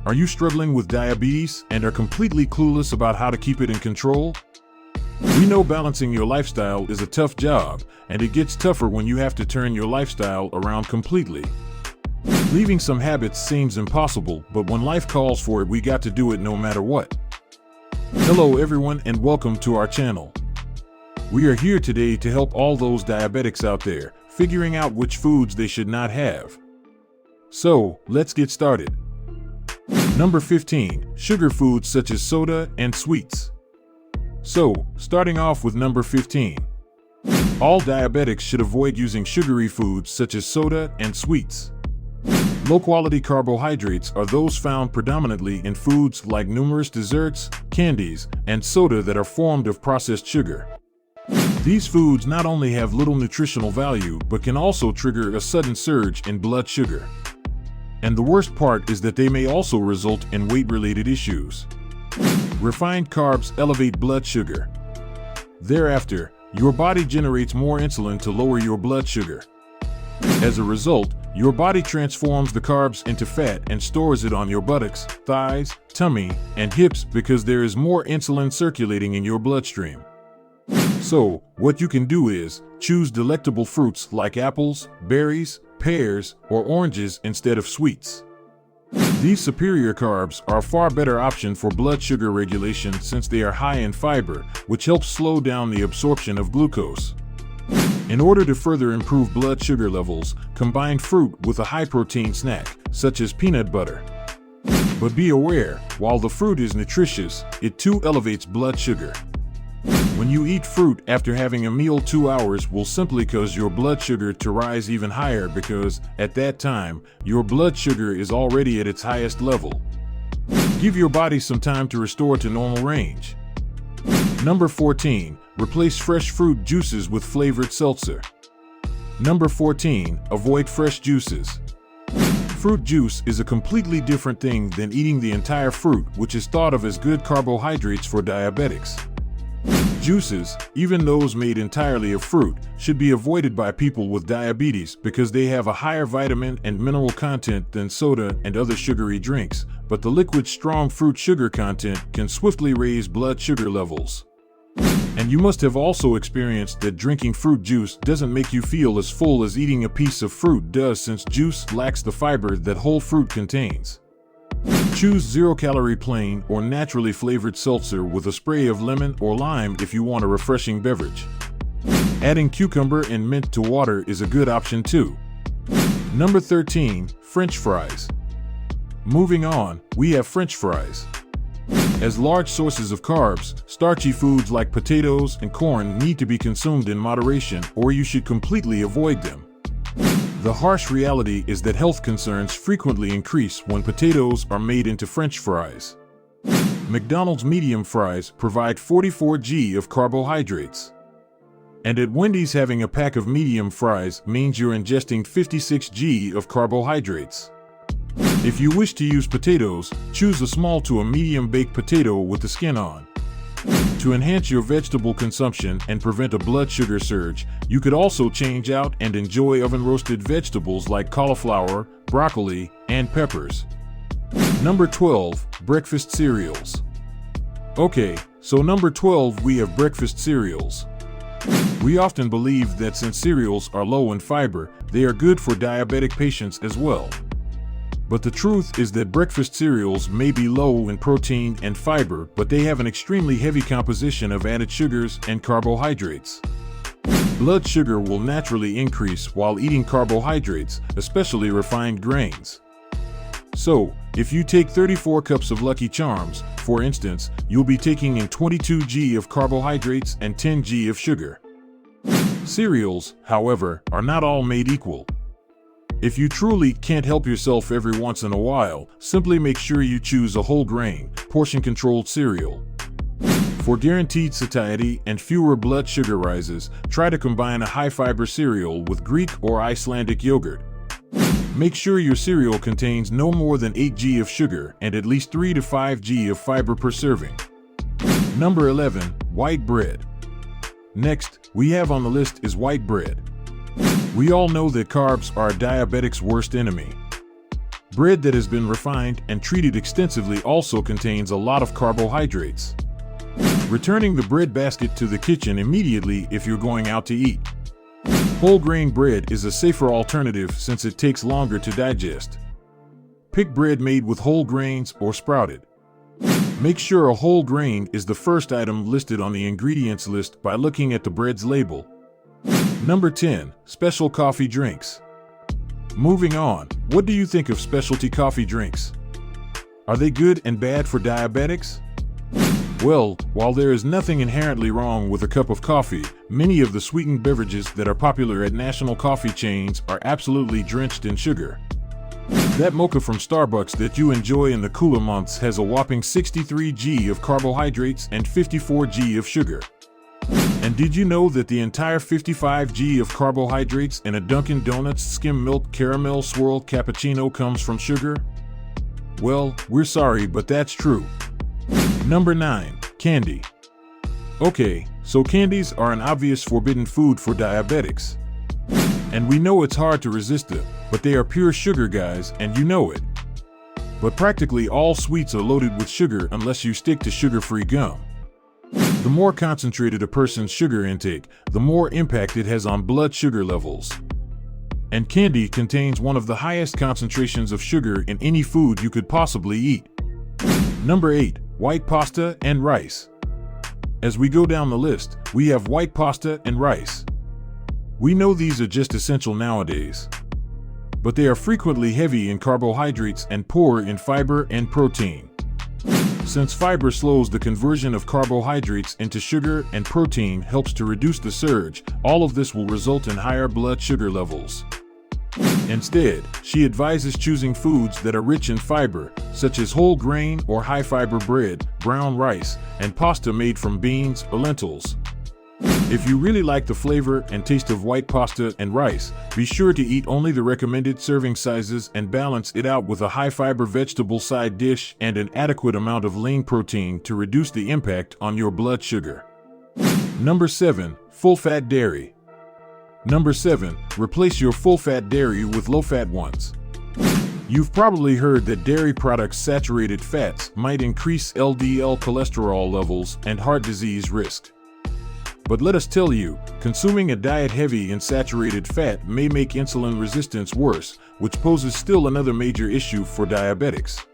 Are you struggling with diabetes and are completely clueless about how to keep it in control? We know balancing your lifestyle is a tough job, and it gets tougher when you have to turn your lifestyle around completely. Leaving some habits seems impossible, but when life calls for it, we got to do it no matter what. Hello everyone and welcome to our channel. We are here today to help all those diabetics out there figuring out which foods they should not have. So, let's get started. Number 15. Sugar foods such as soda and sweets. So, starting off with number 15. All diabetics should avoid using sugary foods such as soda and sweets. Low-quality carbohydrates are those found predominantly in foods like numerous desserts, candies, and soda that are formed of processed sugar. These foods not only have little nutritional value but can also trigger a sudden surge in blood sugar. And the worst part is that they may also result in weight-related issues. Refined carbs elevate blood sugar. Thereafter, your body generates more insulin to lower your blood sugar. As a result, your body transforms the carbs into fat and stores it on your buttocks, thighs, tummy, and hips because there is more insulin circulating in your bloodstream. So, what you can do is choose delectable fruits like apples, berries, pears, or oranges instead of sweets. These superior carbs are a far better option for blood sugar regulation since they are high in fiber, which helps slow down the absorption of glucose. In order to further improve blood sugar levels, combine fruit with a high-protein snack, such as peanut butter. But be aware, while the fruit is nutritious, it too elevates blood sugar. When you eat fruit after having a meal 2 hours will simply cause your blood sugar to rise even higher because, at that time, your blood sugar is already at its highest level. Give your body some time to restore to normal range. Number 14. Replace fresh fruit juices with flavored seltzer. Number 14. Avoid fresh juices. Fruit juice is a completely different thing than eating the entire fruit, which is thought of as good carbohydrates for diabetics. Juices, even those made entirely of fruit, should be avoided by people with diabetes because they have a higher vitamin and mineral content than soda and other sugary drinks, but the liquid strong fruit sugar content can swiftly raise blood sugar levels. And you must have also experienced that drinking fruit juice doesn't make you feel as full as eating a piece of fruit does since juice lacks the fiber that whole fruit contains. Choose zero-calorie plain or naturally flavored seltzer with a spray of lemon or lime if you want a refreshing beverage. Adding cucumber and mint to water is a good option too. Number 13. French fries. Moving on, we have French fries. As large sources of carbs, starchy foods like potatoes and corn need to be consumed in moderation or you should completely avoid them. The harsh reality is that health concerns frequently increase when potatoes are made into French fries. McDonald's medium fries provide 44 g of carbohydrates. And at Wendy's, having a pack of medium fries means you're ingesting 56 g of carbohydrates. If you wish to use potatoes, choose a small to a medium baked potato with the skin on. To enhance your vegetable consumption and prevent a blood sugar surge, you could also change out and enjoy oven-roasted vegetables like cauliflower, broccoli, and peppers. Number 12. Breakfast cereals. Okay, so number 12 we have breakfast cereals. We often believe that since cereals are low in fiber, they are good for diabetic patients as well. But the truth is that breakfast cereals may be low in protein and fiber, but they have an extremely heavy composition of added sugars and carbohydrates. Blood sugar will naturally increase while eating carbohydrates, especially refined grains. So, if you take 34 cups of Lucky Charms, for instance, you'll be taking in 22 g of carbohydrates and 10 g of sugar. Cereals, however, are not all made equal. If you truly can't help yourself every once in a while, simply make sure you choose a whole grain, portion-controlled cereal. For guaranteed satiety and fewer blood sugar rises, try to combine a high-fiber cereal with Greek or Icelandic yogurt. Make sure your cereal contains no more than 8 g of sugar and at least 3 to 5 g of fiber per serving. Number 11. White bread. Next, we have on the list is white bread. We all know that carbs are a diabetic's worst enemy. Bread that has been refined and treated extensively also contains a lot of carbohydrates. Returning the bread basket to the kitchen immediately if you're going out to eat. Whole grain bread is a safer alternative since it takes longer to digest. Pick bread made with whole grains or sprouted. Make sure a whole grain is the first item listed on the ingredients list by looking at the bread's label. Number 10. Special coffee drinks. Moving on, what do you think of specialty coffee drinks? Are they good and bad for diabetics? Well, while there is nothing inherently wrong with a cup of coffee, many of the sweetened beverages that are popular at national coffee chains are absolutely drenched in sugar. That mocha from Starbucks that you enjoy in the cooler months has a whopping 63 g of carbohydrates and 54 g of sugar. And did you know that the entire 55 g of carbohydrates in a Dunkin' Donuts skim milk caramel swirled cappuccino comes from sugar? Well, we're sorry, but that's true. Number 9. Candy. Okay, so candies are an obvious forbidden food for diabetics. And we know it's hard to resist them, but they are pure sugar, guys, and you know it. But practically all sweets are loaded with sugar unless you stick to sugar-free gum. The more concentrated a person's sugar intake, the more impact it has on blood sugar levels. And candy contains one of the highest concentrations of sugar in any food you could possibly eat. Number 8. White pasta and rice. As we go down the list, we have white pasta and rice. We know these are just essential nowadays, but they are frequently heavy in carbohydrates and poor in fiber and protein. Since fiber slows the conversion of carbohydrates into sugar and protein helps to reduce the surge, all of this will result in higher blood sugar levels. Instead, she advises choosing foods that are rich in fiber, such as whole grain or high fiber bread, brown rice, and pasta made from beans or lentils. If you really like the flavor and taste of white pasta and rice, be sure to eat only the recommended serving sizes and balance it out with a high-fiber vegetable side dish and an adequate amount of lean protein to reduce the impact on your blood sugar. Number 7. Full-fat dairy. Number 7. Replace your full-fat dairy with low-fat ones. You've probably heard that dairy products' saturated fats might increase LDL cholesterol levels and heart disease risk. But let us tell you, consuming a diet heavy in saturated fat may make insulin resistance worse, which poses still another major issue for diabetics.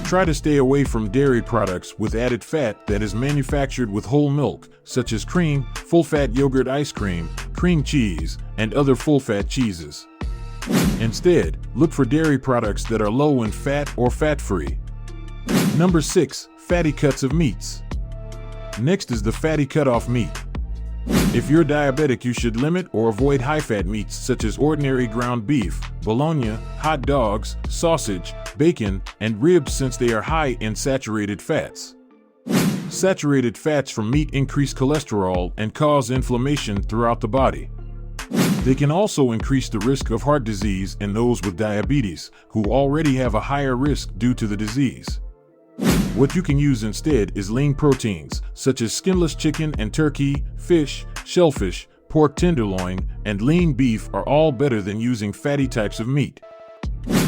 Try to stay away from dairy products with added fat that is manufactured with whole milk, such as cream, full-fat yogurt ice cream, cream cheese, and other full-fat cheeses. Instead, look for dairy products that are low in fat or fat-free. Number 6. Fatty cuts of meats. Next is the fatty cutoff meat. If you're diabetic, you should limit or avoid high-fat meats such as ordinary ground beef, bologna, hot dogs, sausage, bacon, and ribs since they are high in saturated fats. Saturated fats from meat increase cholesterol and cause inflammation throughout the body. They can also increase the risk of heart disease in those with diabetes, who already have a higher risk due to the disease. What you can use instead is lean proteins, such as skinless chicken and turkey, fish, shellfish, pork tenderloin, and lean beef are all better than using fatty types of meat.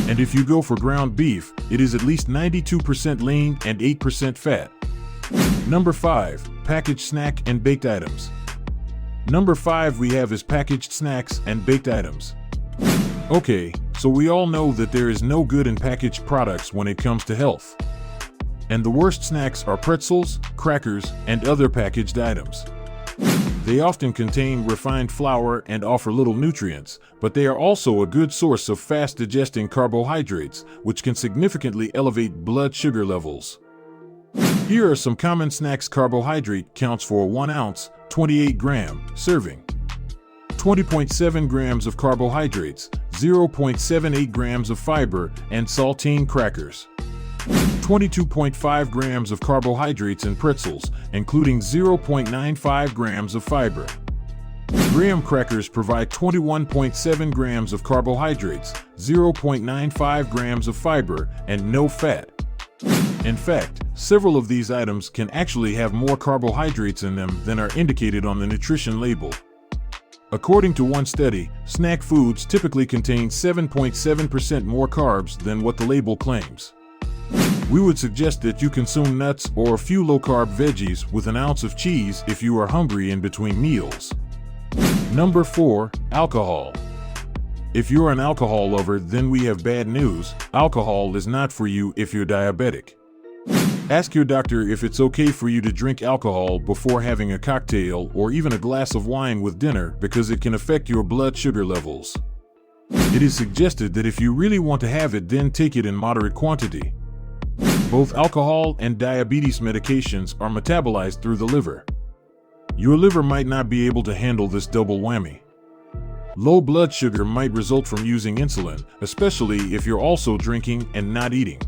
And if you go for ground beef, it is at least 92% lean and 8% fat. Number 5. Packaged snack and baked items. Number 5 we have is packaged snacks and baked items. Okay, so we all know that there is no good in packaged products when it comes to health. And the worst snacks are pretzels, crackers, and other packaged items. They often contain refined flour and offer little nutrients, but they are also a good source of fast-digesting carbohydrates, which can significantly elevate blood sugar levels. Here are some common snacks carbohydrate counts for a 1 ounce, 28-gram serving. 20.7 grams of carbohydrates, 0.78 grams of fiber, and saltine crackers. 22.5 grams of carbohydrates in pretzels, including 0.95 grams of fiber. Graham crackers provide 21.7 grams of carbohydrates, 0.95 grams of fiber, and no fat. In fact, several of these items can actually have more carbohydrates in them than are indicated on the nutrition label. According to one study, snack foods typically contain 7.7% more carbs than what the label claims. We would suggest that you consume nuts or a few low-carb veggies with an ounce of cheese if you are hungry in between meals. Number 4. Alcohol. If you're an alcohol lover, then we have bad news. Alcohol is not for you if you're diabetic. Ask your doctor if it's okay for you to drink alcohol before having a cocktail or even a glass of wine with dinner, because it can affect your blood sugar levels. It is suggested that if you really want to have it, then take it in moderate quantity. Both alcohol and diabetes medications are metabolized through the liver. Your liver might not be able to handle this double whammy. Low blood sugar might result from using insulin, especially if you're also drinking and not eating.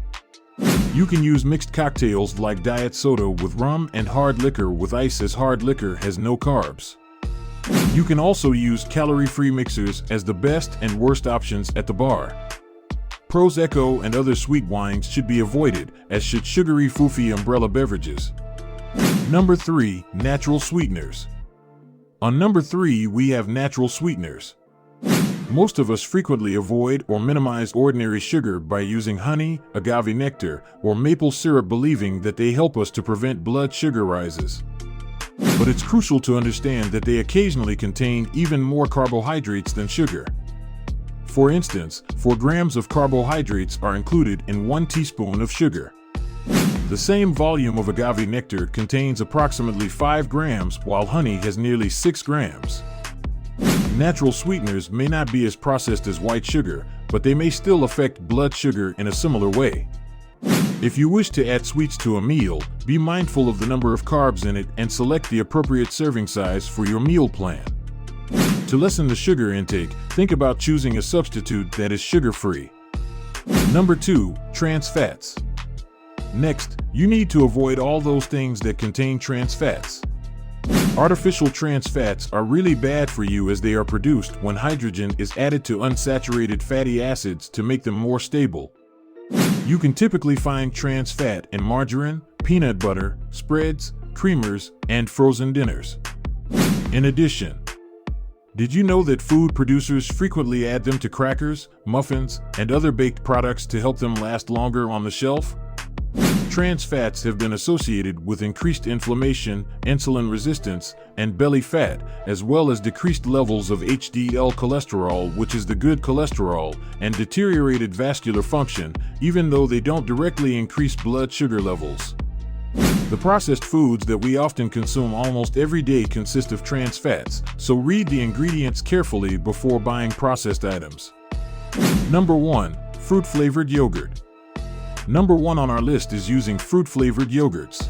You can use mixed cocktails like diet soda with rum and hard liquor with ice, as hard liquor has no carbs. You can also use calorie-free mixers as the best and worst options at the bar. Prosecco and other sweet wines should be avoided, as should sugary foofy umbrella beverages. Number 3. Natural sweeteners. On number 3, we have natural sweeteners. Most of us frequently avoid or minimize ordinary sugar by using honey, agave nectar, or maple syrup, believing that they help us to prevent blood sugar rises. But it's crucial to understand that they occasionally contain even more carbohydrates than sugar. For instance, 4 grams of carbohydrates are included in 1 teaspoon of sugar. The same volume of agave nectar contains approximately 5 grams, while honey has nearly 6 grams. Natural sweeteners may not be as processed as white sugar, but they may still affect blood sugar in a similar way. If you wish to add sweets to a meal, be mindful of the number of carbs in it and select the appropriate serving size for your meal plan. To lessen the sugar intake, think about choosing a substitute that is sugar-free. Number 2. Trans fats. Next, you need to avoid all those things that contain trans fats. Artificial trans fats are really bad for you, as they are produced when hydrogen is added to unsaturated fatty acids to make them more stable. You can typically find trans fat in margarine, peanut butter, spreads, creamers, and frozen dinners. In addition, did you know that food producers frequently add them to crackers, muffins, and other baked products to help them last longer on the shelf? Trans fats have been associated with increased inflammation, insulin resistance, and belly fat, as well as decreased levels of HDL cholesterol, which is the good cholesterol, and deteriorated vascular function, even though they don't directly increase blood sugar levels. The processed foods that we often consume almost every day consist of trans fats, so read the ingredients carefully before buying processed items. Number 1. Fruit-flavored yogurt. Number 1 on our list is using fruit-flavored yogurts.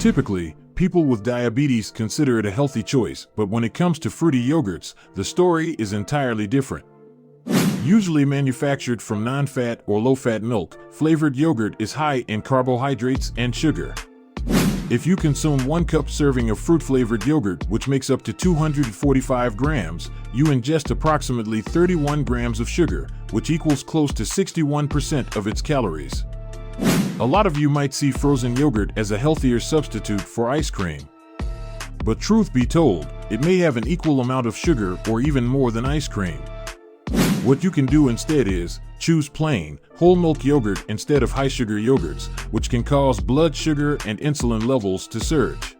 Typically, people with diabetes consider it a healthy choice, but when it comes to fruity yogurts, the story is entirely different. Usually manufactured from non-fat or low-fat milk, flavored yogurt is high in carbohydrates and sugar. If you consume 1 cup serving of fruit-flavored yogurt, which makes up to 245 grams, you ingest approximately 31 grams of sugar, which equals close to 61% of its calories. A lot of you might see frozen yogurt as a healthier substitute for ice cream. But truth be told, it may have an equal amount of sugar or even more than ice cream. What you can do instead is choose plain, whole milk yogurt instead of high-sugar yogurts, which can cause blood sugar and insulin levels to surge.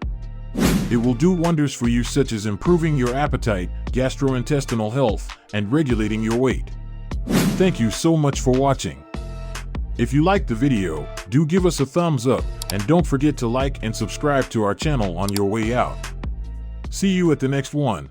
It will do wonders for you, such as improving your appetite, gastrointestinal health, and regulating your weight. Thank you so much for watching. If you liked the video, do give us a thumbs up, and don't forget to like and subscribe to our channel on your way out. See you at the next one.